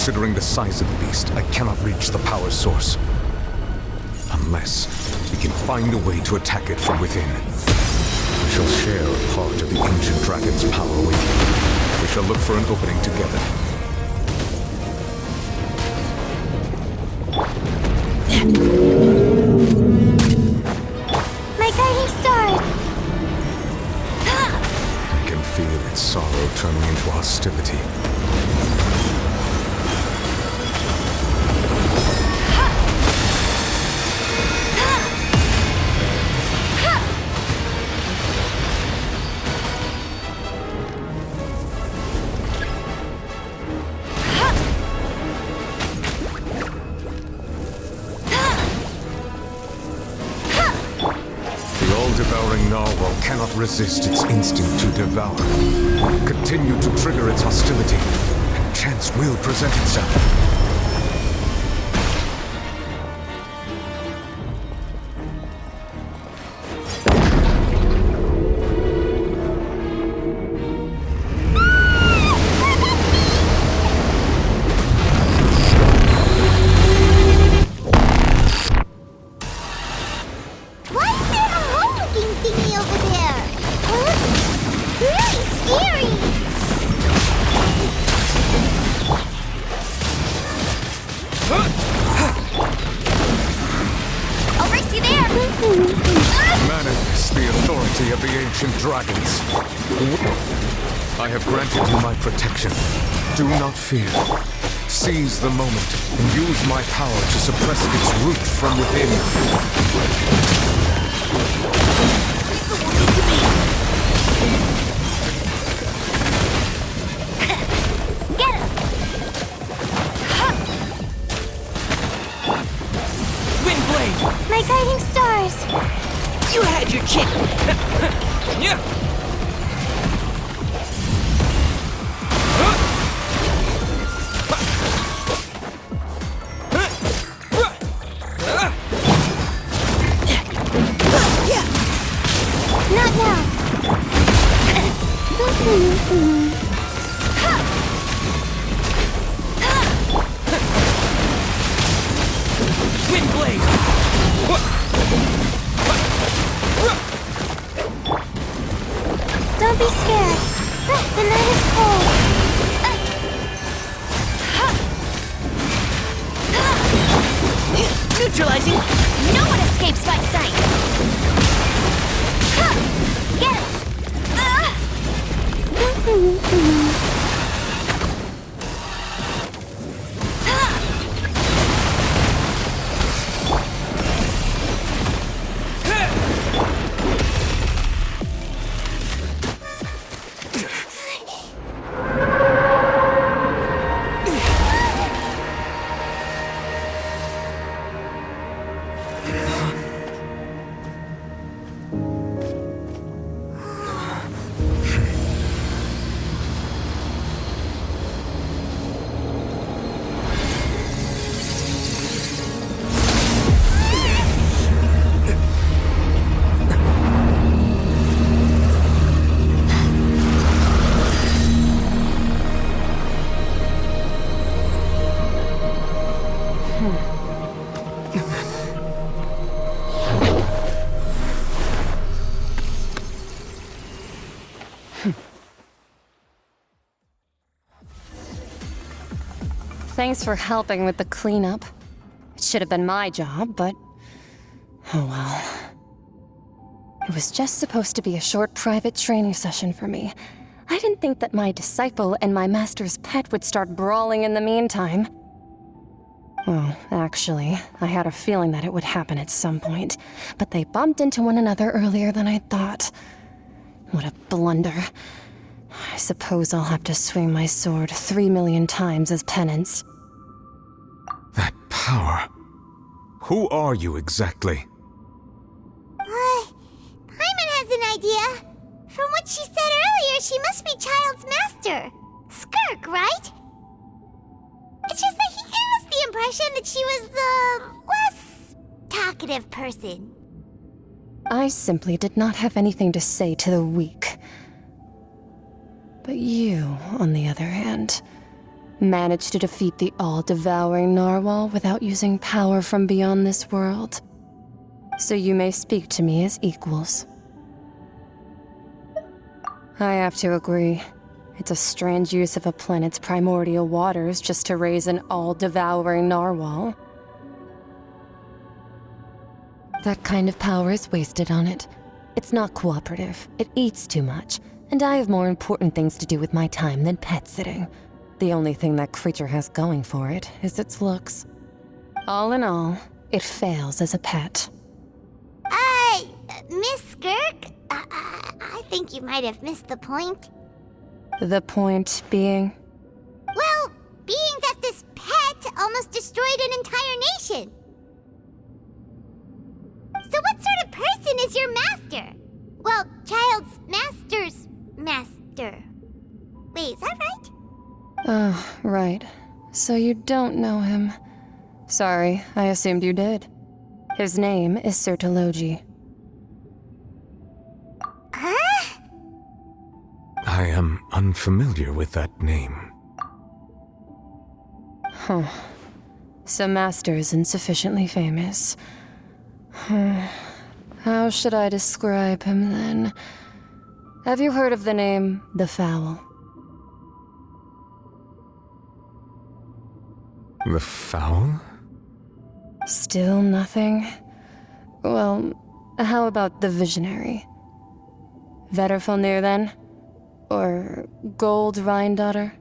Considering the size of the beast, I cannot reach the power source. Unless we can find a way to attack it from within. We shall share a part of the ancient dragon's power with you. We shall look for an opening together. My guiding star! I can feel its sorrow turning into hostility. Devouring Narwhal cannot resist its instinct to devour. Continue to trigger its hostility, and chance will present itself. Manifest the authority of the ancient dragons. I have granted you my protection. Do not fear. Seize the moment and use my power to suppress its root from within. Get him! Windblade! My guiding stars! You had your chance! Yeah! Not now! Windblade! Don't be scared. The night is cold. Neutralizing! No one escapes my sight. Get it! Thanks for helping with the cleanup. It should have been my job, but... oh well. It was just supposed to be a short private training session for me. I didn't think that my disciple and my master's pet would start brawling in the meantime. Well, actually, I had a feeling that it would happen at some point, but they bumped into one another earlier than I thought. What a blunder. I suppose I'll have to swing my sword 3 million times as penance. That power. Who are you exactly? Paimon has an idea. From what she said earlier, she must be Child's master. Skirk, right? It's just that he gave us the impression that she was the less talkative person. I simply did not have anything to say to the weak. But you, on the other hand, Managed to defeat the all-devouring Narwhal without using power from beyond this world. So you may speak to me as equals. I have to agree. It's a strange use of a planet's primordial waters just to raise an all-devouring Narwhal. That kind of power is wasted on it. It's not cooperative, it eats too much, and I have more important things to do with my time than pet sitting. The only thing that creature has going for it is its looks. All in all, it fails as a pet. Miss Skirk? I think you might have missed the point. The point being? Well, being that this pet almost destroyed an entire nation. So what sort of person is your master? Well, child's master's master. Wait, is that right? Oh, right. So you don't know him. Sorry, I assumed you did. His name is Sertologi. Huh? I am unfamiliar with that name. Huh. So Master is insufficiently famous. How should I describe him then? Have you heard of the name The Fowl? The Fowl? Still nothing? Well, how about the Visionary? Vetterfalnir then? Or Gold Rhine-daughter?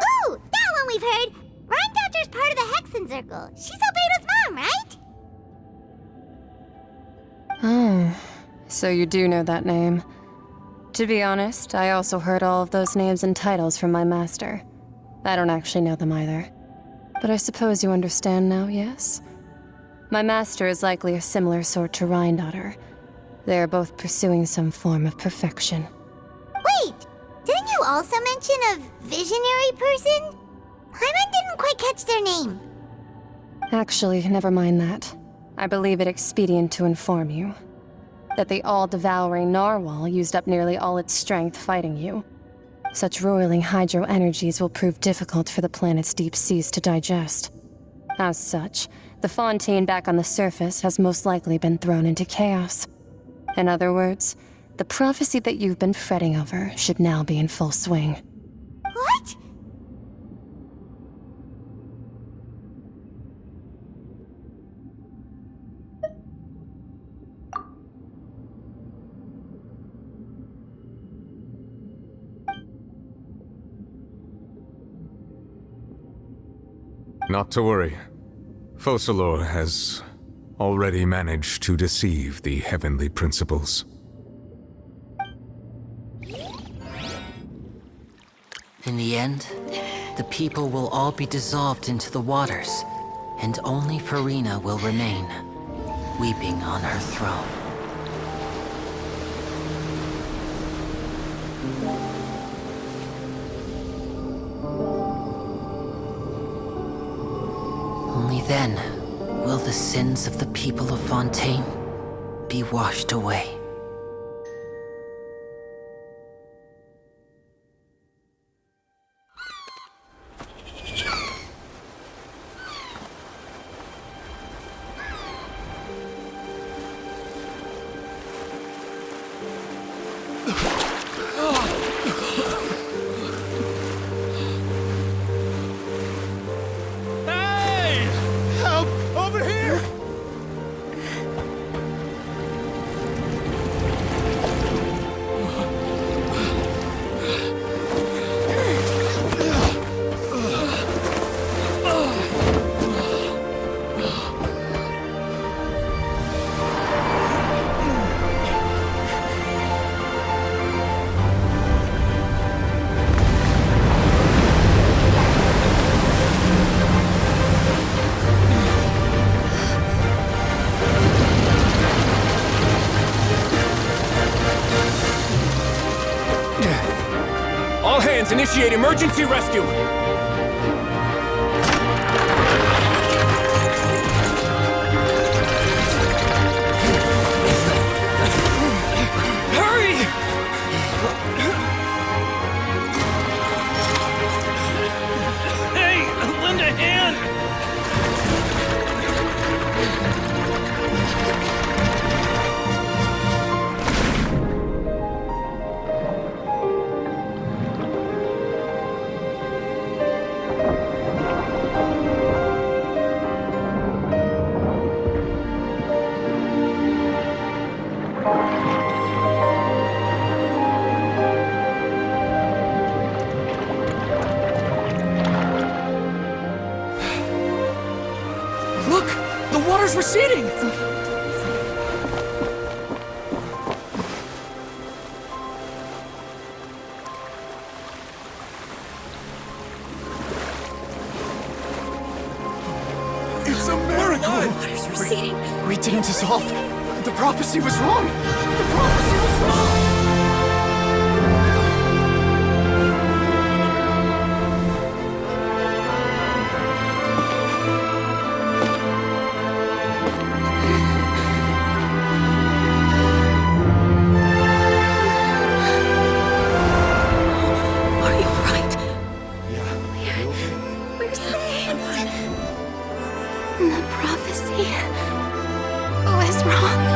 Ooh, that one we've heard! Rhine-daughter's part of the Hexen Circle. She's Albedo's mom, right? Oh, so you do know that name. To be honest, I also heard all of those names and titles from my master. I don't actually know them either. But I suppose you understand now, yes? My master is likely a similar sort to Rhine-daughter. They are both pursuing some form of perfection. Wait, didn't you also mention a visionary person? Hyman didn't quite catch their name. Actually, never mind that. I believe it expedient to inform you that the all-devouring Narwhal used up nearly all its strength fighting you. Such roiling hydro energies will prove difficult for the planet's deep seas to digest. As such, the Fontaine back on the surface has most likely been thrown into chaos. In other words, the prophecy that you've been fretting over should now be in full swing. What? Not to worry. Focalor has already managed to deceive the heavenly principles. In the end, the people will all be dissolved into the waters, and only Farina will remain, weeping on her throne. Only then will the sins of the people of Fontaine be washed away. All hands, initiate emergency rescue! Hurry! Look! The water's receding! It's a miracle! Water's receding. We didn't dissolve. The prophecy was wrong. The prophecy was wrong! Are you alright? Yeah. We're saved. The prophecy was wrong.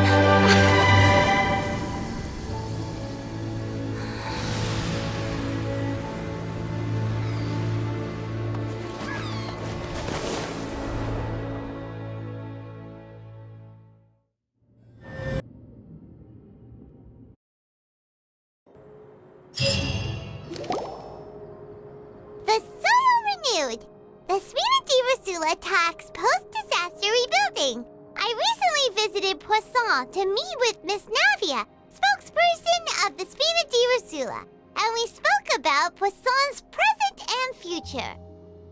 The soil renewed. The Spina Divasula attacks post-disaster rebuilding. I recently visited Poisson to meet with Miss Navia, spokesperson of the Spina Divasula, and we spoke about Poisson's present and future.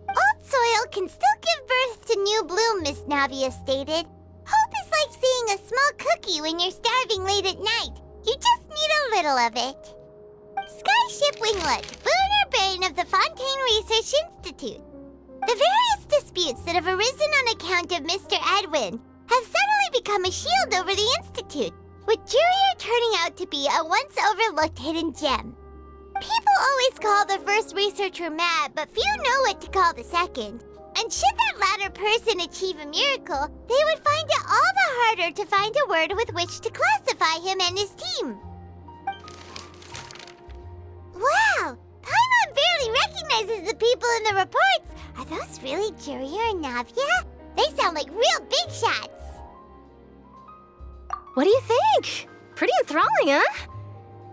Old soil can still give birth to new bloom, Miss Navia stated. Hope is like seeing a small cookie when you're starving late at night. You just need a little of it. Skyship Winglet, lunar brain of the Fontaine Research Institute. The various disputes that have arisen on account of Mr. Edwin have suddenly become a shield over the Institute, with Jurier turning out to be a once overlooked hidden gem. People always call the first researcher mad, but few know what to call the second. And should that latter person achieve a miracle, they would find it all the harder to find a word with which to classify him and his team. Wow! Paimon barely recognizes the people in the reports. Are those really Jurier and Navia? They sound like real big shots. What do you think? Pretty enthralling, huh?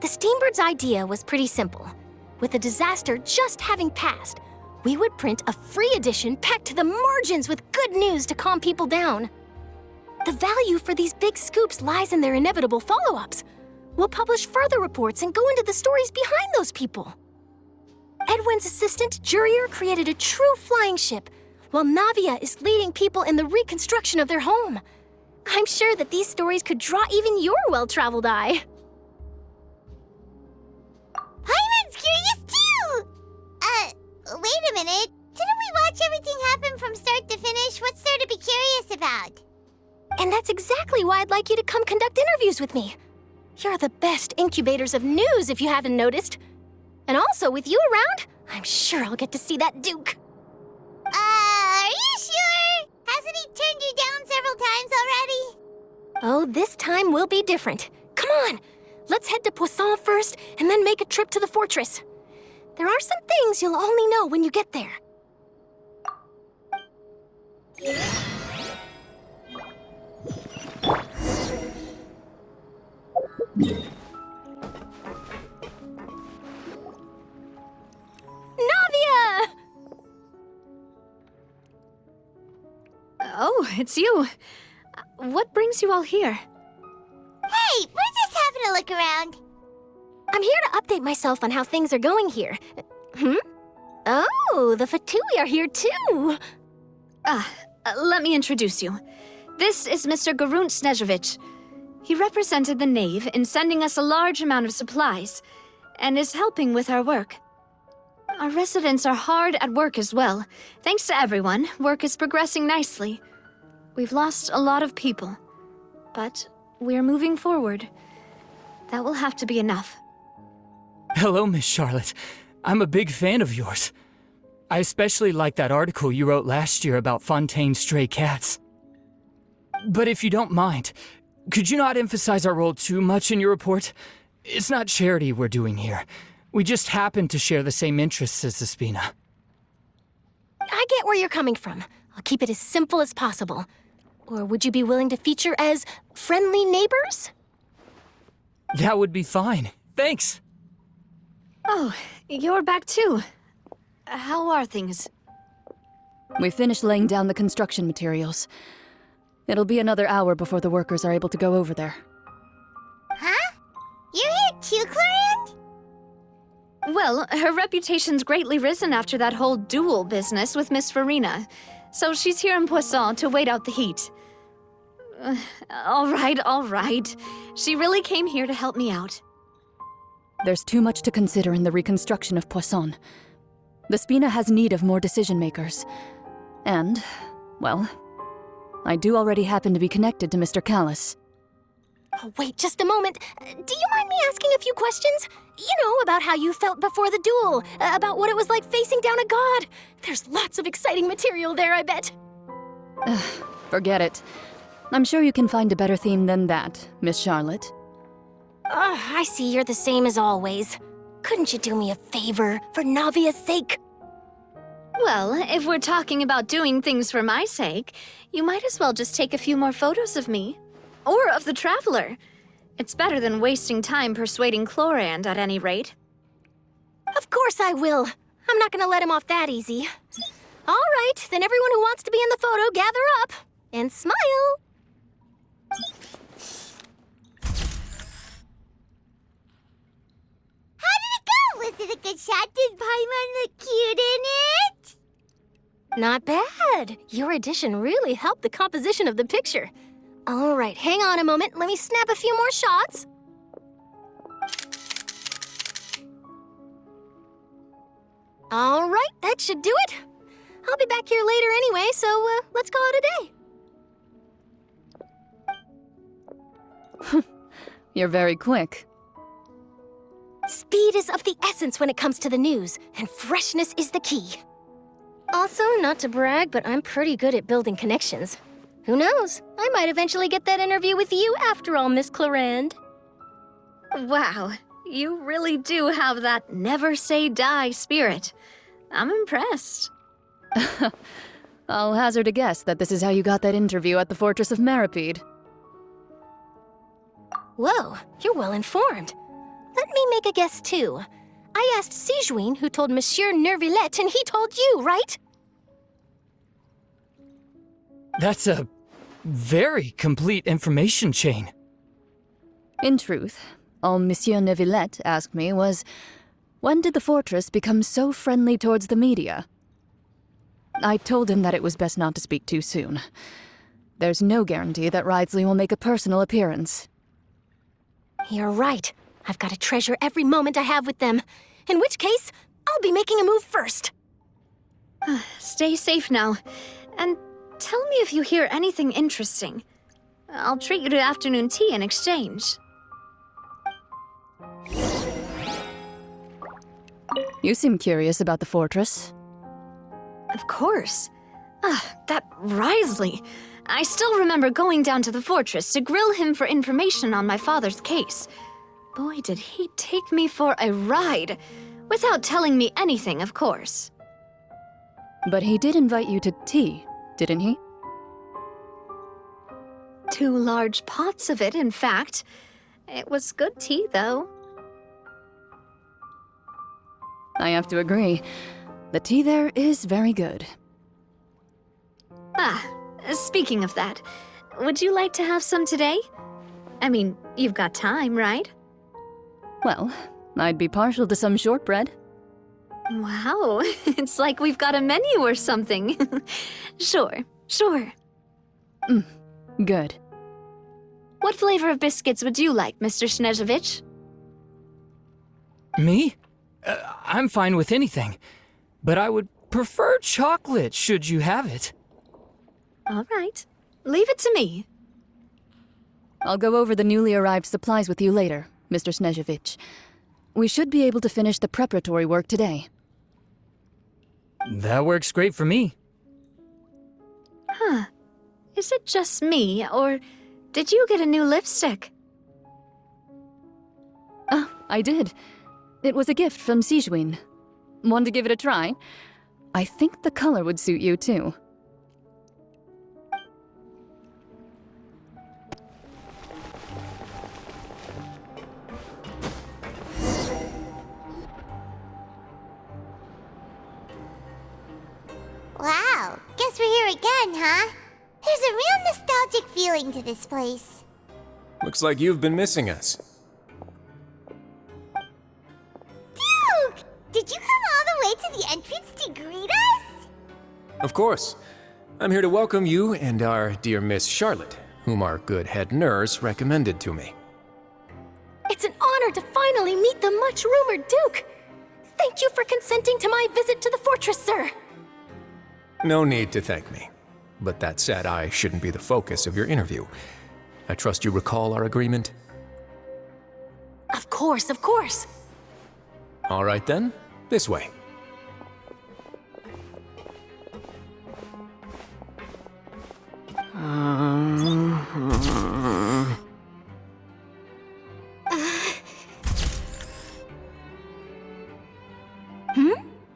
The Steambird's idea was pretty simple. With the disaster just having passed, we would print a free edition packed to the margins with good news to calm people down. The value for these big scoops lies in their inevitable follow-ups. We'll publish further reports and go into the stories behind those people. Edwin's assistant, Jurier, created a true flying ship, while Navia is leading people in the reconstruction of their home. I'm sure that these stories could draw even your well-traveled eye. Paimon's curious too! Wait a minute. Didn't we watch everything happen from start to finish? What's there to be curious about? And that's exactly why I'd like you to come conduct interviews with me. You're the best incubators of news, if you haven't noticed. And also, with you around, I'm sure I'll get to see that Duke. Are you sure? Hasn't he turned you down several times already? Oh, this time will be different. Come on, let's head to Poisson first, and then make a trip to the fortress. There are some things you'll only know when you get there. Navia! Oh, it's you. What brings you all here? Hey, we're just having a look around. I'm here to update myself on how things are going here. Oh, the Fatui are here too. Let me introduce you. This is Mr. Garunt Snezhevich. He represented the Knave in sending us a large amount of supplies, and is helping with our work. Our residents are hard at work as well. Thanks to everyone, work is progressing nicely. We've lost a lot of people, but we're moving forward. That will have to be enough. Hello, Miss Charlotte. I'm a big fan of yours. I especially like that article you wrote last year about Fontaine's stray cats. But if you don't mind, could you not emphasize our role too much in your report? It's not charity we're doing here. We just happen to share the same interests as the Spina. I get where you're coming from. I'll keep it as simple as possible. Or would you be willing to feature as friendly neighbors? That would be fine. Thanks. Oh, you're back too. How are things? We finished laying down the construction materials. It'll be another hour before the workers are able to go over there. Huh? You're here too, Clorinde? Well, her reputation's greatly risen after that whole duel business with Miss Farina, so she's here in Poisson to wait out the heat. All right. She really came here to help me out. There's too much to consider in the reconstruction of Poisson. The Spina has need of more decision-makers. And, well, I do already happen to be connected to Mr. Callis. Oh, wait just a moment. Do you mind me asking a few questions? You know, about how you felt before the duel, about what it was like facing down a god. There's lots of exciting material there, I bet. Forget it. I'm sure you can find a better theme than that, Miss Charlotte. I see you're the same as always. Couldn't you do me a favor, for Navia's sake? Well, if we're talking about doing things for my sake, you might as well just take a few more photos of me. Or of the Traveler. It's better than wasting time persuading Clorinde, at any rate. Of course I will. I'm not gonna let him off that easy. All right, then everyone who wants to be in the photo, gather up. And smile. How did it go? Was it a good shot? Did Paimon look cute in it? Not bad. Your addition really helped the composition of the picture. All right, hang on a moment. Let me snap a few more shots. All right, that should do it. I'll be back here later anyway, so let's call it a day. You're very quick. Speed is of the essence when it comes to the news, and freshness is the key. Also, not to brag, but I'm pretty good at building connections. Who knows? I might eventually get that interview with you after all, Miss Clorinde. Wow, you really do have that never say die spirit. I'm impressed. I'll hazard a guess that this is how you got that interview at the Fortress of Maripede. Whoa, you're well informed. Let me make a guess too. I asked Sijuin, who told Monsieur Nervillet, and he told you, right? That's a very complete information chain. In truth, all Monsieur Neuvillette asked me was, when did the fortress become so friendly towards the media? I told him that it was best not to speak too soon. There's no guarantee that Ridesley will make a personal appearance. You're right. I've got to treasure every moment I have with them. In which case, I'll be making a move first. Stay safe now, and tell me if you hear anything interesting. I'll treat you to afternoon tea in exchange. You seem curious about the fortress. Of course. That Ridesley. I still remember going down to the fortress to grill him for information on my father's case. Boy, did he take me for a ride. Without telling me anything, of course. But he did invite you to tea, didn't he? 2 large pots of it, in fact. It was good tea, though. I have to agree. The tea there is very good. Speaking of that, would you like to have some today? I mean, you've got time, right? Well, I'd be partial to some shortbread. Wow, it's like we've got a menu or something. Sure. Good. What flavor of biscuits would you like, Mr. Snezhovich? Me? I'm fine with anything. But I would prefer chocolate, should you have it. All right. Leave it to me. I'll go over the newly arrived supplies with you later, Mr. Snezhovich. We should be able to finish the preparatory work today. That works great for me. Is it just me, or did you get a new lipstick? I did. It was a gift from Sijuin. Want to give it a try? I think the color would suit you, too. fun, huh? There's a real nostalgic feeling to this place. Looks like you've been missing us. Duke! Did you come all the way to the entrance to greet us? Of course. I'm here to welcome you and our dear Miss Charlotte, whom our good head nurse recommended to me. It's an honor to finally meet the much-rumored Duke. Thank you for consenting to my visit to the fortress, sir. No need to thank me. But that said, I shouldn't be the focus of your interview. I trust you recall our agreement? Of course, of course. All right then, this way.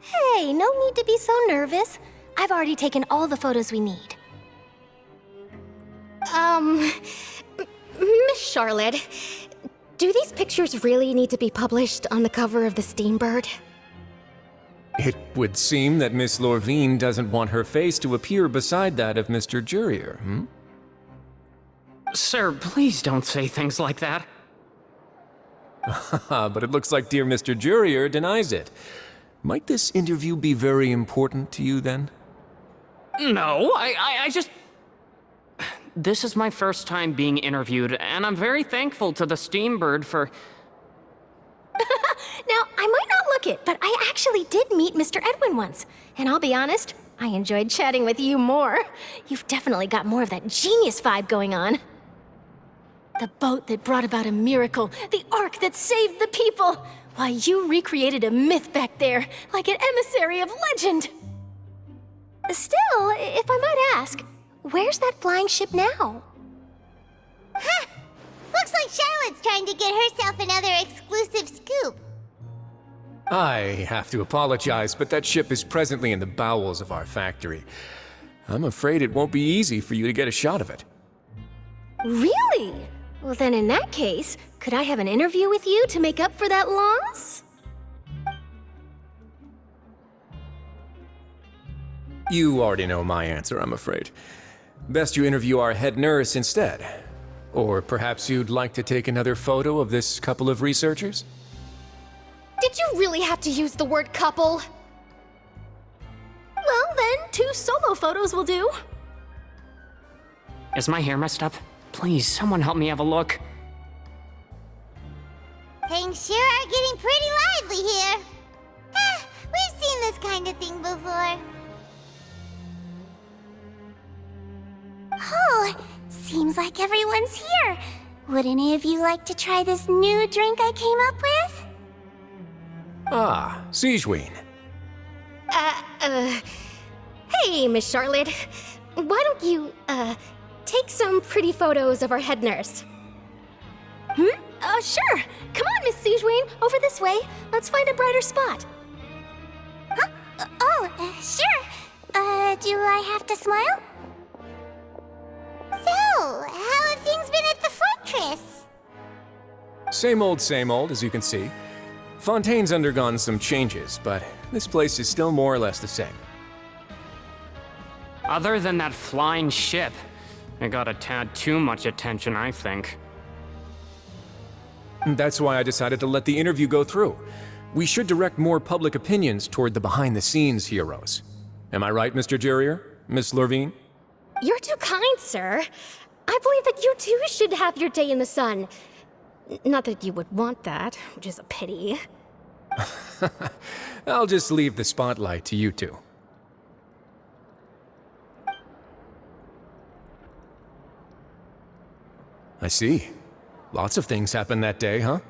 Hey, no need to be so nervous. I've already taken all the photos we need. Miss Charlotte, do these pictures really need to be published on the cover of the Steambird? It would seem that Miss Lorvine doesn't want her face to appear beside that of Mr. Jurier, hmm? Sir, please don't say things like that. But it looks like dear Mr. Jurier denies it. Might this interview be very important to you then? No, I just... This is my first time being interviewed, and I'm very thankful to the Steambird for... Now, I might not look it, but I actually did meet Mr. Edwin once. And I'll be honest, I enjoyed chatting with you more. You've definitely got more of that genius vibe going on. The boat that brought about a miracle, the ark that saved the people. Why, you recreated a myth back there, like an emissary of legend. Still, if I might ask, where's that flying ship now? Huh! Looks like Charlotte's trying to get herself another exclusive scoop. I have to apologize, but that ship is presently in the bowels of our factory. I'm afraid it won't be easy for you to get a shot of it. Really? Well, then in that case, could I have an interview with you to make up for that loss? You already know my answer, I'm afraid. Best you interview our head nurse instead. Or perhaps you'd like to take another photo of this couple of researchers? Did you really have to use the word couple? Well, then, 2 solo photos will do. Is my hair messed up? Please, someone help me have a look. Things sure are getting pretty lively here. We've seen this kind of thing before. Oh, seems like everyone's here. Would any of you like to try this new drink I came up with? Ah, Sigewinne. Hey, Miss Charlotte. Why don't you, take some pretty photos of our head nurse? Sure. Come on, Miss Sigewinne, over this way. Let's find a brighter spot. Huh? Sure. Do I have to smile? So, how have things been at the fortress? Same old, as you can see. Fontaine's undergone some changes, but this place is still more or less the same. Other than that flying ship, it got a tad too much attention, I think. That's why I decided to let the interview go through. We should direct more public opinions toward the behind-the-scenes heroes. Am I right, Mr. Jurier? Miss Lorvine? You're too kind, sir. I believe that you too should have your day in the sun. Not that you would want that, which is a pity. I'll just leave the spotlight to you two. I see. Lots of things happened that day, huh?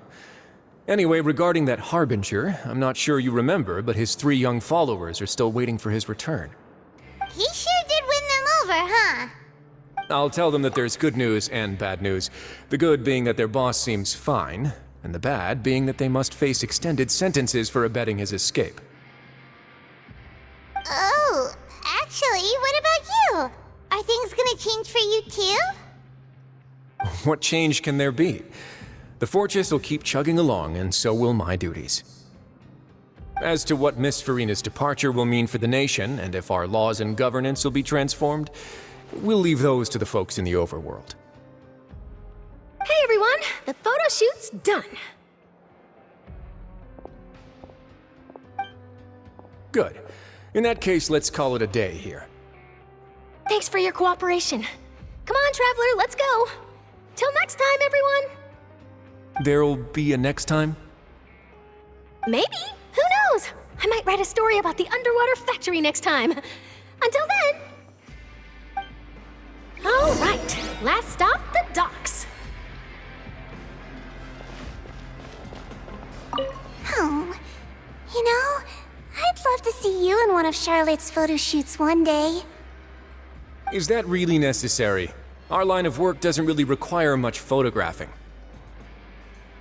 Anyway, regarding that Harbinger, I'm not sure you remember, but his 3 young followers are still waiting for his return. He sure did win them over, huh? I'll tell them that there's good news and bad news. The good being that their boss seems fine, and the bad being that they must face extended sentences for abetting his escape. Oh, actually, what about you? Are things gonna change for you too? What change can there be? The fortress will keep chugging along, and so will my duties. As to what Miss Farina's departure will mean for the nation, and if our laws and governance will be transformed, we'll leave those to the folks in the overworld. Hey everyone, the photo shoot's done. Good. In that case, let's call it a day here. Thanks for your cooperation. Come on, Traveler, let's go. Till next time, everyone. There'll be a next time? Maybe. Who knows? I might write a story about the underwater factory next time. Until then. All right, last stop, the docks. Oh, you know, I'd love to see you in one of Charlotte's photo shoots one day. Is that really necessary? Our line of work doesn't really require much photographing.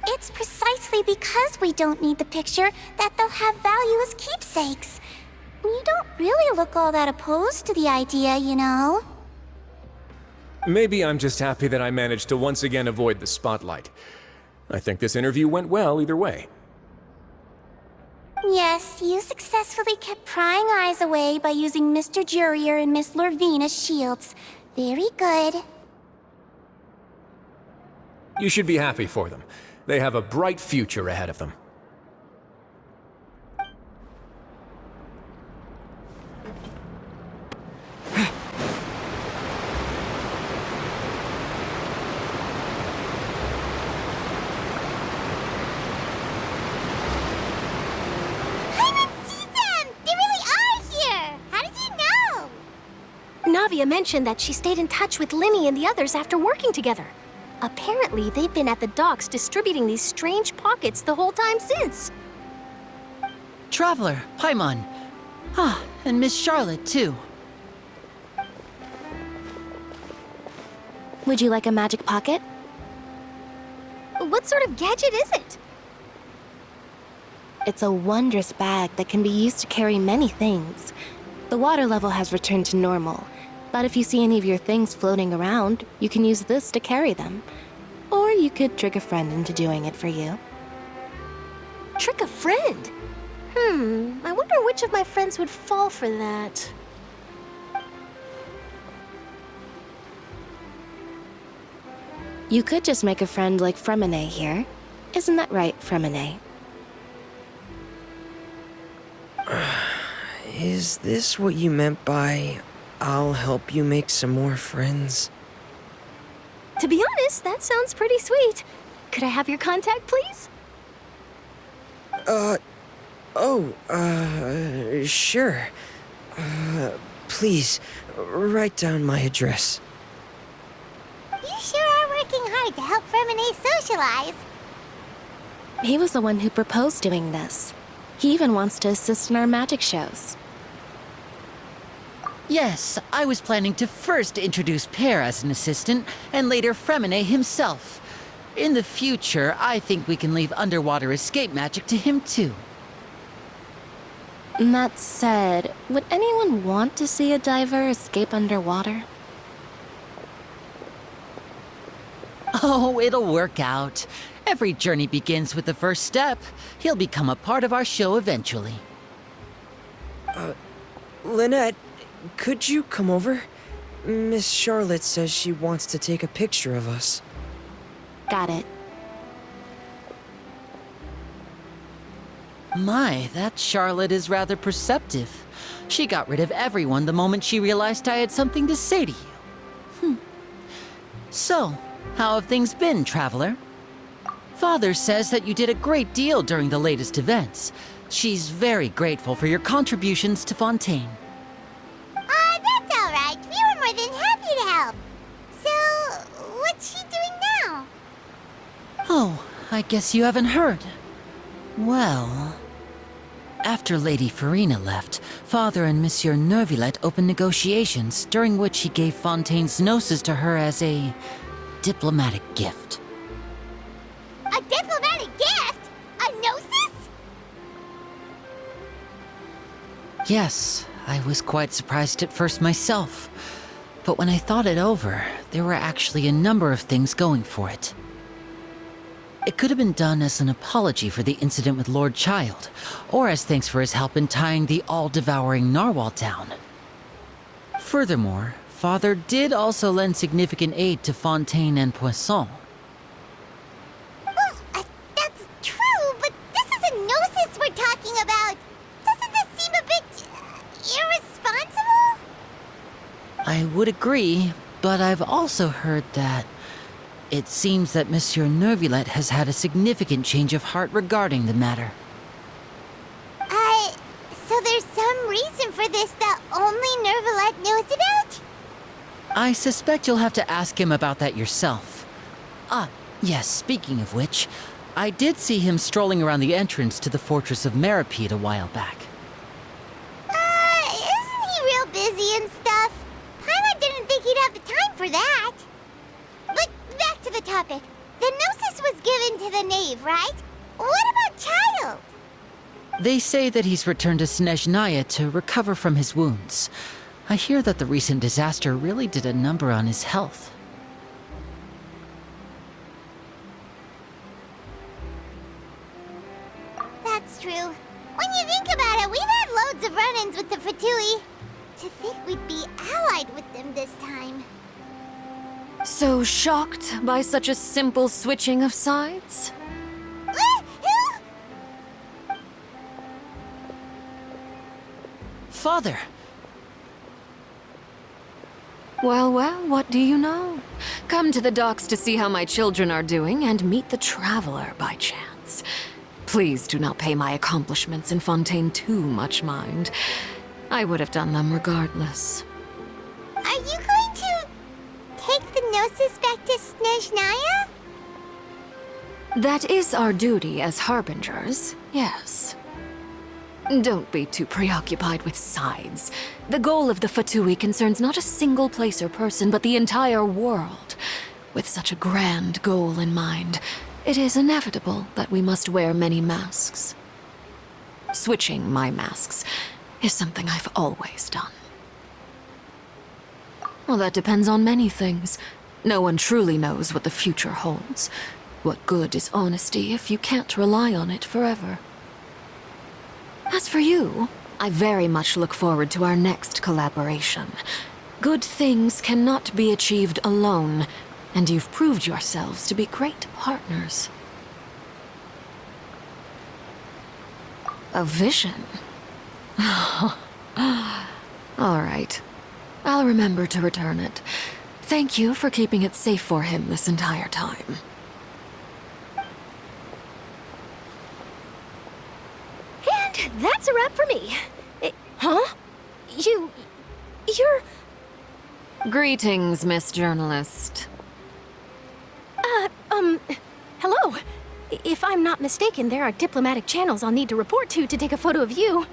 It's precisely because we don't need the picture that they'll have value as keepsakes. You don't really look all that opposed to the idea, you know. Maybe I'm just happy that I managed to once again avoid the spotlight. I think this interview went well either way. Yes, you successfully kept prying eyes away by using Mr. Jurier and Miss Lorvine as shields. Very good. You should be happy for them. They have a bright future ahead of them. Navia mentioned that she stayed in touch with Linny and the others after working together. Apparently, they've been at the docks distributing these strange pockets the whole time since. Traveler, Paimon. Ah, and Miss Charlotte, too. Would you like a magic pocket? What sort of gadget is it? It's a wondrous bag that can be used to carry many things. The water level has returned to normal, but if you see any of your things floating around, you can use this to carry them. Or you could trick a friend into doing it for you. Trick a friend? I wonder which of my friends would fall for that. You could just make a friend like Fremine here. Isn't that right, Fremine? Is this what you meant by, I'll help you make some more friends? To be honest, that sounds pretty sweet. Could I have your contact, please? Sure. Please, write down my address. You sure are working hard to help Fremine socialize. He was the one who proposed doing this. He even wants to assist in our magic shows. Yes, I was planning to first introduce Pear as an assistant, and later Fremine himself. In the future, I think we can leave underwater escape magic to him too. That said, would anyone want to see a diver escape underwater? Oh, it'll work out. Every journey begins with the first step. He'll become a part of our show eventually. Lynette, could you come over? Miss Charlotte says she wants to take a picture of us. Got it. My, that Charlotte is rather perceptive. She got rid of everyone the moment she realized I had something to say to you. So, how have things been, Traveler? Father says that you did a great deal during the latest events. She's very grateful for your contributions to Fontaine. That's all right. We were more than happy to help. So, what's she doing now? Oh, I guess you haven't heard. Well, after Lady Farina left, Father and Monsieur Neuvillette opened negotiations, during which he gave Fontaine's gnosis to her as a diplomatic gift. A diplomatic gift? A gnosis? Yes, I was quite surprised at first myself. But when I thought it over, there were actually a number of things going for it. It could have been done as an apology for the incident with Lord Child, or as thanks for his help in tying the all-devouring Narwhal down. Furthermore, Father did also lend significant aid to Fontaine and Poisson. Well, that's true, but this is a gnosis we're talking about. Doesn't this seem a bit irresponsible? I would agree, but I've also heard that it seems that Monsieur Neuvillette has had a significant change of heart regarding the matter. So there's some reason for this that only Neuvillette knows about? I suspect you'll have to ask him about that yourself. Ah, yes, speaking of which, I did see him strolling around the entrance to the Fortress of Masquerade a while back. Isn't he real busy and stuff? Paimon didn't think he'd have the time for that. But back to the topic. The Gnosis was given to the knave, right? What about Child? They say that he's returned to Snezhnaya to recover from his wounds. I hear that the recent disaster really did a number on his health. That's true. When you think about it, we've had loads of run-ins with the Fatui. To think we'd be allied with them this time. So shocked by such a simple switching of sides? Father! Well, well, what do you know? Come to the docks to see how my children are doing and meet the Traveler by chance. Please do not pay my accomplishments in Fontaine too much mind. I would have done them regardless. Are you going to take the Gnosis back to Snezhnaya? That is our duty as Harbingers, yes. Don't be too preoccupied with sides. The goal of the Fatui concerns not a single place or person, but the entire world. With such a grand goal in mind, it is inevitable that we must wear many masks. Switching my masks is something I've always done. Well, that depends on many things. No one truly knows what the future holds. What good is honesty if you can't rely on it forever? As for you, I very much look forward to our next collaboration. Good things cannot be achieved alone, and you've proved yourselves to be great partners. A vision? All right. I'll remember to return it. Thank you for keeping it safe for him this entire time. And that's a wrap for me. Huh? You're... Greetings, Miss Journalist. Hello. If I'm not mistaken, there are diplomatic channels I'll need to report to take a photo of you.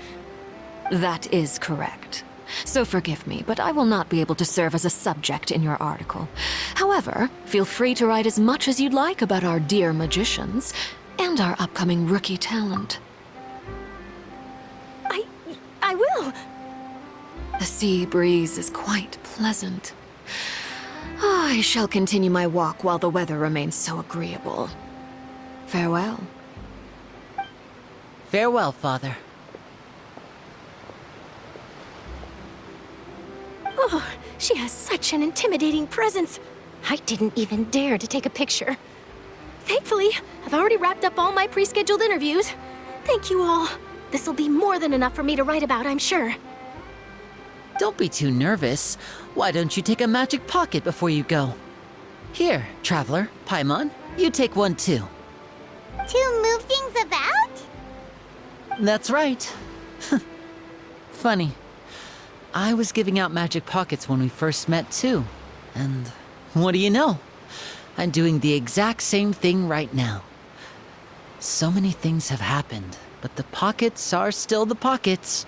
That is correct. So forgive me, but I will not be able to serve as a subject in your article. However, feel free to write as much as you'd like about our dear magicians and our upcoming rookie talent. I will. The sea breeze is quite pleasant. I shall continue my walk while the weather remains so agreeable. Farewell. Farewell, Father. Oh, she has such an intimidating presence. I didn't even dare to take a picture. Thankfully, I've already wrapped up all my pre-scheduled interviews. Thank you all. This'll be more than enough for me to write about, I'm sure. Don't be too nervous. Why don't you take a magic pocket before you go? Here, Traveler, Paimon, you take one too. To move things about? That's right. Funny. I was giving out magic pockets when we first met too. And what do you know? I'm doing the exact same thing right now. So many things have happened, but the pockets are still the pockets.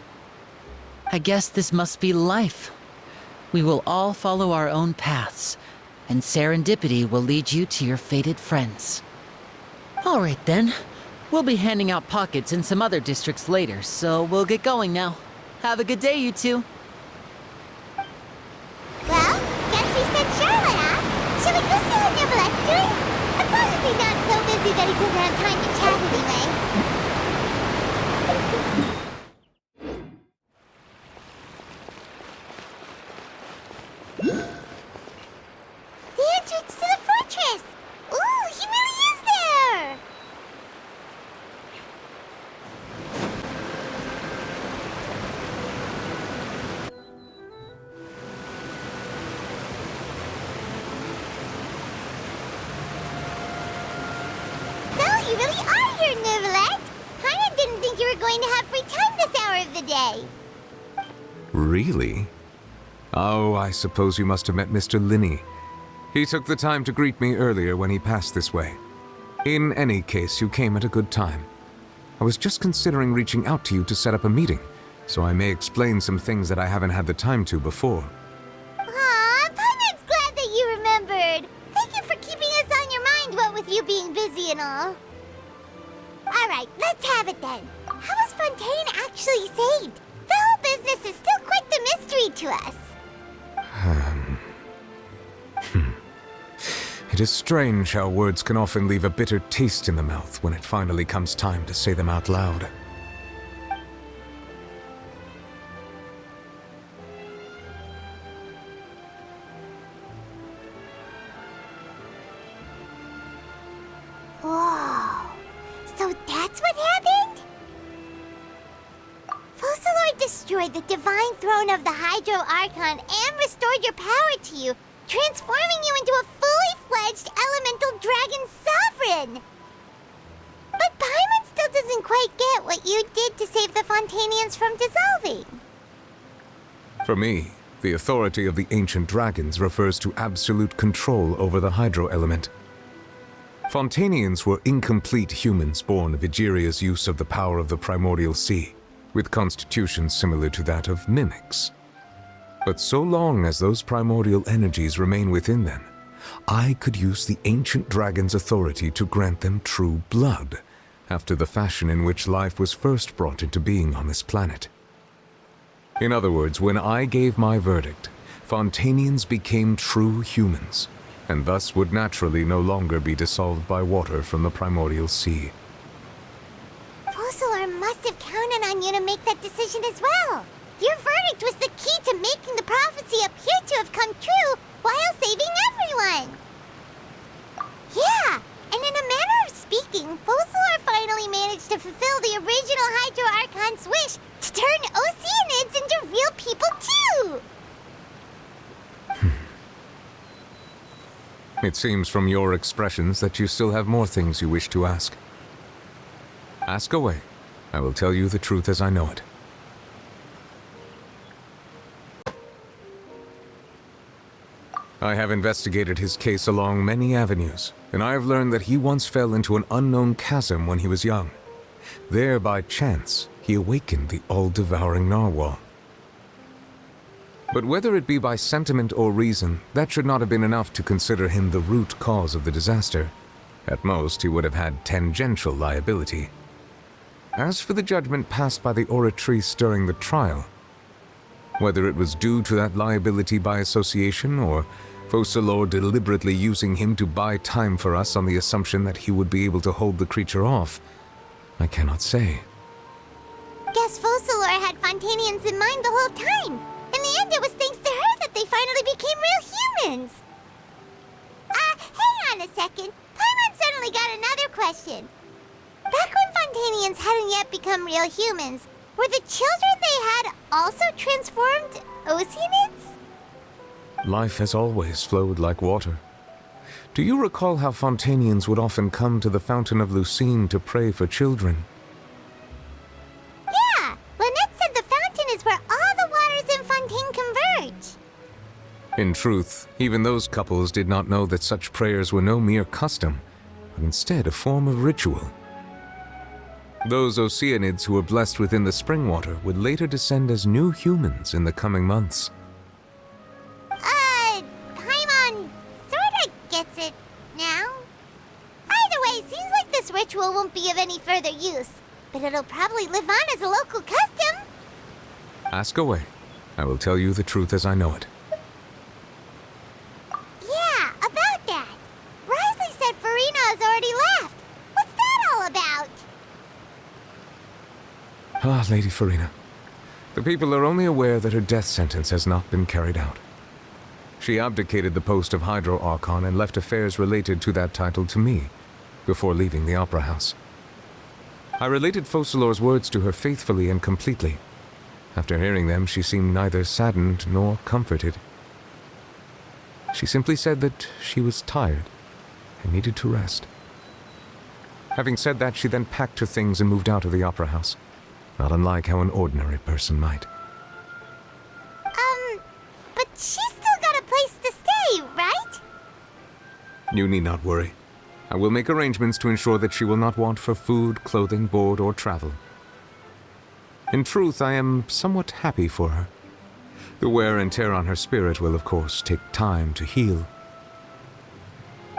I guess this must be life. We will all follow our own paths, and serendipity will lead you to your fated friends. All right then. We'll be handing out pockets in some other districts later, so we'll get going now. Have a good day, you two. Well, guess we said Charlotte, huh? Should we go see what Neuvillette's doing? As long as he's not so busy busy that he doesn't have time to chat anyway. The entrance to the fortress! Ooh, he really is there! So, you really are here, Narwhal. Paimon didn't think you were going to have free time this hour of the day. Really? Oh, I suppose you must have met Mr. Linney. He took the time to greet me earlier when he passed this way. In any case, you came at a good time. I was just considering reaching out to you to set up a meeting, so I may explain some things that I haven't had the time to before. Aw, Paimon's glad that you remembered. Thank you for keeping us on your mind, what with you being busy and all. Alright, let's have it then. How was Fontaine actually saved? The whole business is still quite the mystery to us. It is strange how words can often leave a bitter taste in the mouth when it finally comes time to say them out loud. Whoa. So that's what happened? Focalor destroyed the divine throne of the Hydro Archon and restored your power to you, transforming you into a fully fledged elemental dragon sovereign! But Paimon still doesn't quite get what you did to save the Fontanians from dissolving. For me, the authority of the ancient dragons refers to absolute control over the hydro element. Fontanians were incomplete humans born of Egeria's use of the power of the primordial sea, with constitutions similar to that of mimics. But so long as those primordial energies remain within them, I could use the ancient dragon's authority to grant them true blood, after the fashion in which life was first brought into being on this planet. In other words, when I gave my verdict, Fontanians became true humans, and thus would naturally no longer be dissolved by water from the primordial sea. Focalor must have counted on you to make that decision as well. Your verdict was the key to making the prophecy appear to have come true while saving everyone. Yeah, and in a manner of speaking, Focalor finally managed to fulfill the original Hydro Archon's wish to turn Oceanids into real people too! It seems from your expressions that you still have more things you wish to ask. Ask away. I will tell you the truth as I know it. I have investigated his case along many avenues, and I have learned that he once fell into an unknown chasm when he was young. There, by chance, he awakened the all-devouring Narwhal. But whether it be by sentiment or reason, that should not have been enough to consider him the root cause of the disaster. At most, he would have had tangential liability. As for the judgment passed by the Oratrice during the trial, whether it was due to that liability by association or Focalor deliberately using him to buy time for us on the assumption that he would be able to hold the creature off, I cannot say. Guess Focalor had Fontanians in mind the whole time. In the end, it was thanks to her that they finally became real humans. Hang on a second. Paimon suddenly got another question. Back when Fontanians hadn't yet become real humans, were the children they had also transformed Oceanids? Life has always flowed like water. Do you recall how Fontanians would often come to the Fountain of Lucine to pray for children? Yeah, Lynette said the fountain is where all the waters in Fontaine converge. In truth, even those couples did not know that such prayers were no mere custom, but instead a form of ritual. Those Oceanids who were blessed within the spring water would later descend as new humans in the coming months. Paimon sorta gets it now. Either way, seems like this ritual won't be of any further use, but it'll probably live on as a local custom. Ask away. I will tell you the truth as I know it. Yeah, about that. Risley said Farina has already left. Ah, Lady Farina. The people are only aware that her death sentence has not been carried out. She abdicated the post of Hydro Archon and left affairs related to that title to me before leaving the Opera House. I related Focalor's words to her faithfully and completely. After hearing them, she seemed neither saddened nor comforted. She simply said that she was tired and needed to rest. Having said that, she then packed her things and moved out of the Opera House, not unlike how an ordinary person might. But she's still got a place to stay, right? You need not worry. I will make arrangements to ensure that she will not want for food, clothing, board, or travel. In truth, I am somewhat happy for her. The wear and tear on her spirit will, of course, take time to heal.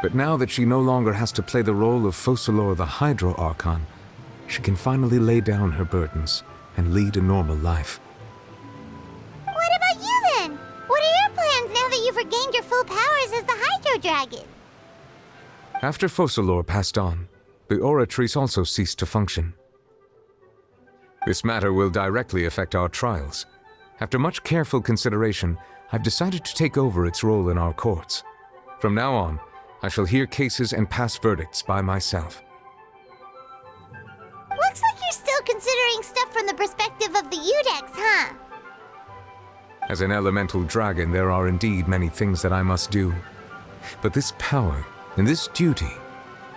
But now that she no longer has to play the role of Focalor the Hydro Archon, she can finally lay down her burdens and lead a normal life. What about you then? What are your plans now that you've regained your full powers as the Hydro Dragon? After Focalor passed on, the Oratrice also ceased to function. This matter will directly affect our trials. After much careful consideration, I've decided to take over its role in our courts. From now on, I shall hear cases and pass verdicts by myself. Looks like you're still considering stuff from the perspective of the Udex, huh? As an elemental dragon, there are indeed many things that I must do. But this power and this duty,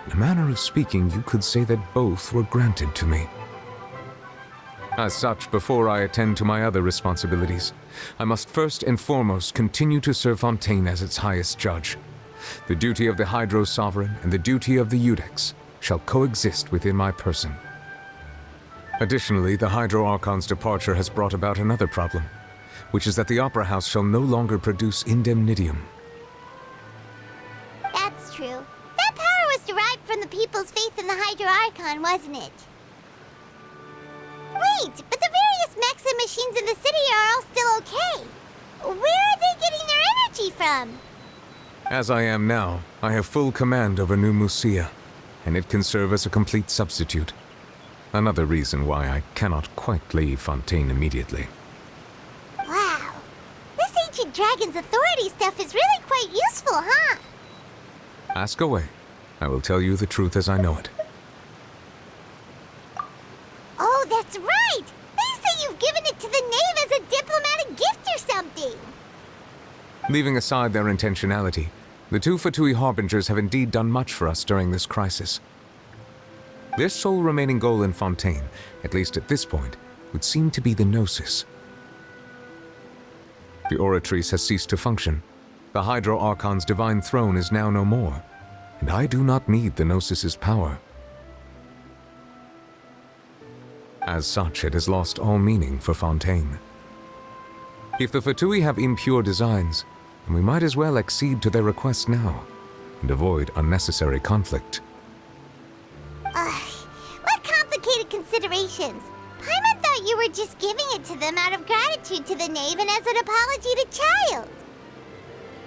in a manner of speaking, you could say that both were granted to me. As such, before I attend to my other responsibilities, I must first and foremost continue to serve Fontaine as its highest judge. The duty of the Hydro Sovereign and the duty of the Udex shall coexist within my person. Additionally, the Hydro Archon's departure has brought about another problem, which is that the Opera House shall no longer produce indemnitium. That's true. That power was derived from the people's faith in the Hydro Archon, wasn't it? Wait, but the various mechs and machines in the city are all still okay. Where are they getting their energy from? As I am now, I have full command over New Musia, and it can serve as a complete substitute. Another reason why I cannot quite leave Fontaine immediately. Wow. This ancient dragon's authority stuff is really quite useful, huh? Ask away. I will tell you the truth as I know it. Oh, that's right! They say you've given it to the knave as a diplomatic gift or something! Leaving aside their intentionality, the two Fatui Harbingers have indeed done much for us during this crisis. Their sole remaining goal in Fontaine, at least at this point, would seem to be the Gnosis. The Oratrice has ceased to function. The Hydro Archon's divine throne is now no more, and I do not need the Gnosis's power. As such, it has lost all meaning for Fontaine. If the Fatui have impure designs, then we might as well accede to their request now, and avoid unnecessary conflict. What complicated considerations! Paimon thought you were just giving it to them out of gratitude to the knave and as an apology to Child.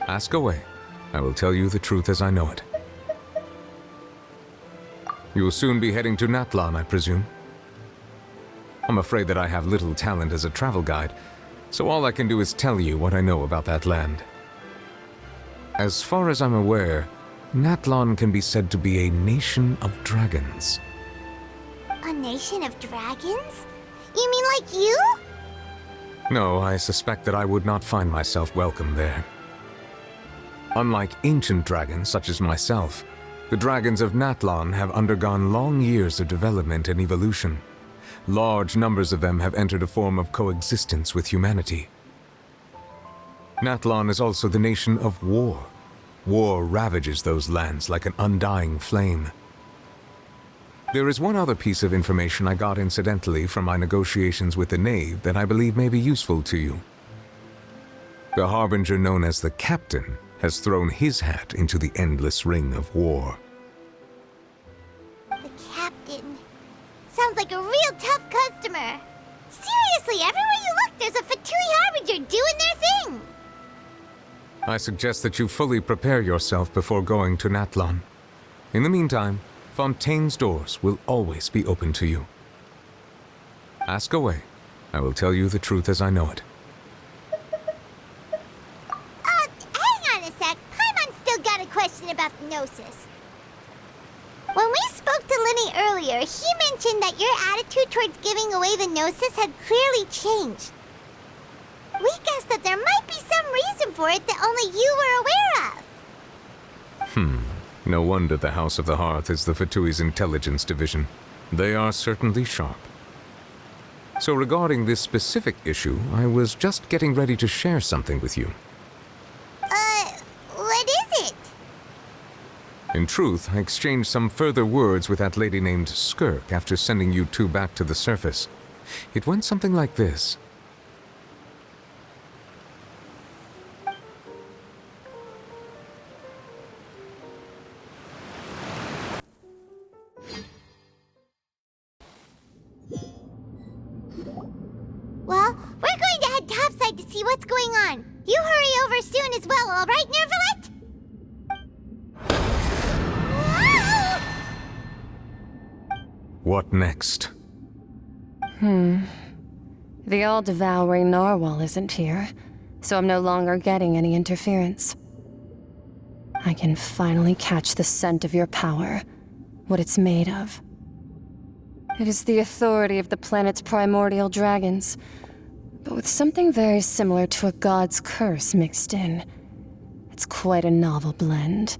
Ask away. I will tell you the truth as I know it. You will soon be heading to Natlan, I presume? I'm afraid that I have little talent as a travel guide, so all I can do is tell you what I know about that land. As far as I'm aware, Natlan can be said to be a nation of dragons. A nation of dragons? You mean like you? No, I suspect that I would not find myself welcome there. Unlike ancient dragons such as myself, the dragons of Natlan have undergone long years of development and evolution. Large numbers of them have entered a form of coexistence with humanity. Natlan is also the nation of war. War ravages those lands like an undying flame. There is one other piece of information I got incidentally from my negotiations with the Knave that I believe may be useful to you. The Harbinger known as the Captain has thrown his hat into the endless ring of war. The Captain. Sounds like a real tough customer. Seriously, everywhere you look, there's a Fatui Harbinger doing their thing. I suggest that you fully prepare yourself before going to Natlan. In the meantime, Fontaine's doors will always be open to you. Ask away. I will tell you the truth as I know it. Hang on a sec. Paimon's still got a question about the Gnosis. When we spoke to Linny earlier, he mentioned that your attitude towards giving away the Gnosis had clearly changed. We guessed that there might be some reason for it that only you were aware of. No wonder the House of the Hearth is the Fatui's intelligence division. They are certainly sharp. So regarding this specific issue, I was just getting ready to share something with you. What is it? In truth, I exchanged some further words with that lady named Skirk after sending you two back to the surface. It went something like this. Well, we're going to head topside to see what's going on. You hurry over soon as well, all right, Nervalet? What next? The all-devouring Narwhal isn't here, so I'm no longer getting any interference. I can finally catch the scent of your power, what it's made of. It is the authority of the planet's primordial dragons, but with something very similar to a god's curse mixed in. It's quite a novel blend.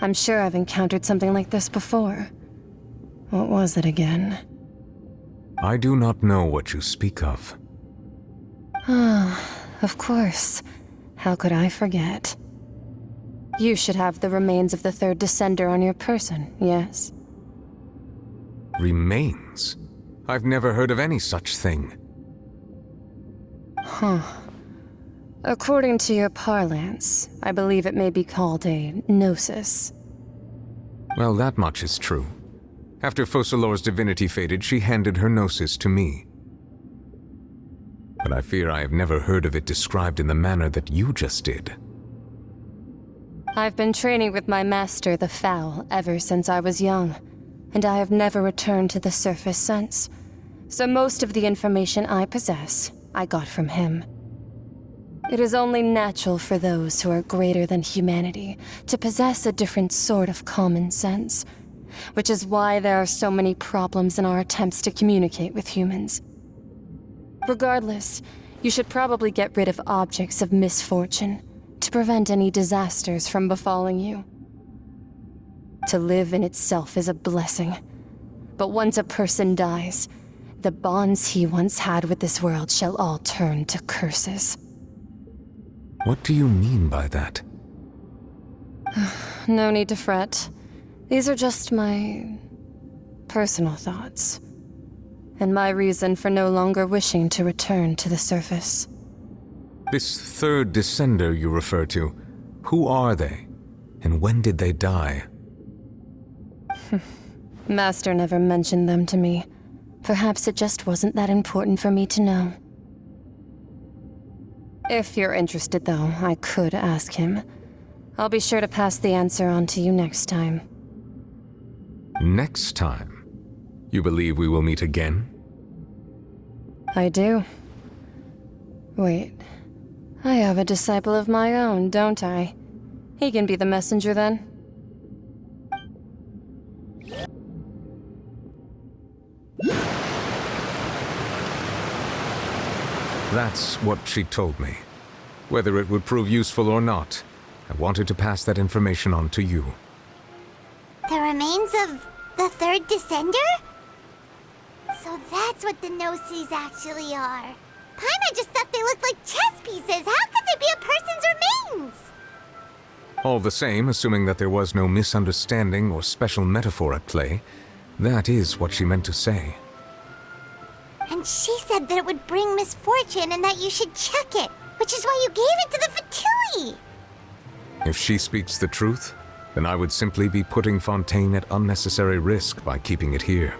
I'm sure I've encountered something like this before. What was it again? I do not know what you speak of. Of course. How could I forget? You should have the remains of the third descender on your person, yes? Remains? I've never heard of any such thing. According to your parlance, I believe it may be called a gnosis. Well, that much is true. After Focalor's divinity faded, she handed her gnosis to me. But I fear I have never heard of it described in the manner that you just did. I've been training with my master, the Foul, ever since I was young, and I have never returned to the surface since. So most of the information I possess, I got from him. It is only natural for those who are greater than humanity to possess a different sort of common sense, which is why there are so many problems in our attempts to communicate with humans. Regardless, you should probably get rid of objects of misfortune to prevent any disasters from befalling you. To live in itself is a blessing, but once a person dies, the bonds he once had with this world shall all turn to curses. What do you mean by that? No need to fret. These are just my personal thoughts, and my reason for no longer wishing to return to the surface. This third descender you refer to, who are they? And when did they die? Master never mentioned them to me. Perhaps it just wasn't that important for me to know. If you're interested, though, I could ask him. I'll be sure to pass the answer on to you next time. Next time? You believe we will meet again? I do. Wait. I have a disciple of my own, don't I? He can be the messenger then. That's what she told me. Whether it would prove useful or not, I wanted to pass that information on to you. The remains of the third descender? So that's what the Gnosis actually are. Paimon just thought they looked like chess pieces. How could they be a person's remains? All the same, assuming that there was no misunderstanding or special metaphor at play, that is what she meant to say. And she said that it would bring misfortune and that you should check it, which is why you gave it to the Fatui. If she speaks the truth, then I would simply be putting Fontaine at unnecessary risk by keeping it here.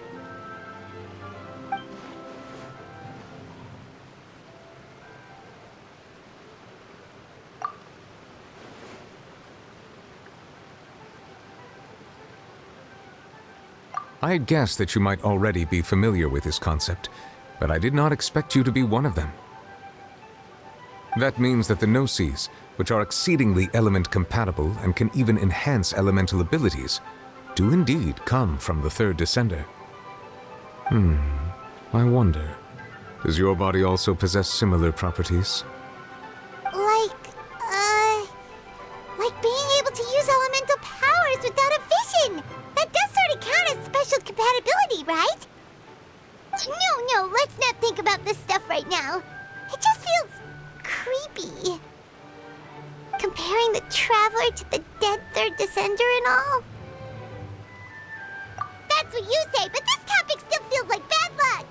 I had guessed that you might already be familiar with this concept, but I did not expect you to be one of them. That means that the Gnosis, which are exceedingly element-compatible and can even enhance elemental abilities, do indeed come from the third Descender. I wonder, does your body also possess similar properties? Like being able to use elemental powers without a vision! That does sort of count as special compatibility, right? No, let's not think about this stuff right now. It just feels creepy. Comparing the Traveler to the dead third Descender and all. That's what you say, but this topic still feels like bad luck.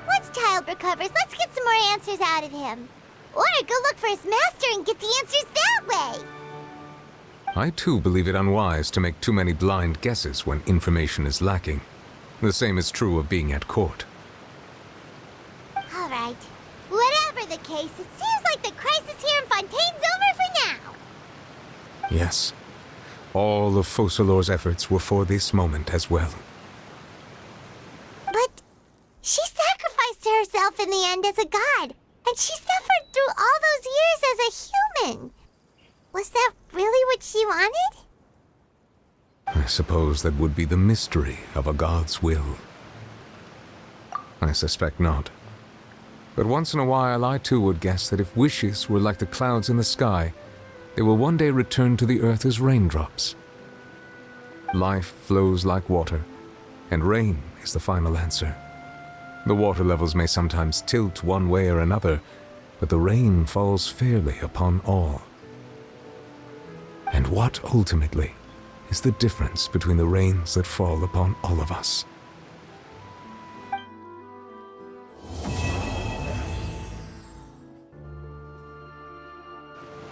Once Child recovers, let's get some more answers out of him. Or go look for his master and get the answers that way. I too believe it unwise to make too many blind guesses when information is lacking. The same is true of being at court. All right. Whatever the case, it seems like the crisis here in Fontaine's over for now. Yes. All of Focalor's efforts were for this moment as well. But she sacrificed herself in the end as a god, and she suffered through all those years as a human. Was that really what she wanted? I suppose that would be the mystery of a god's will. I suspect not. But once in a while I too would guess that if wishes were like the clouds in the sky, they will one day return to the earth as raindrops. Life flows like water, and rain is the final answer. The water levels may sometimes tilt one way or another, but the rain falls fairly upon all. And what ultimately is the difference between the rains that fall upon all of us?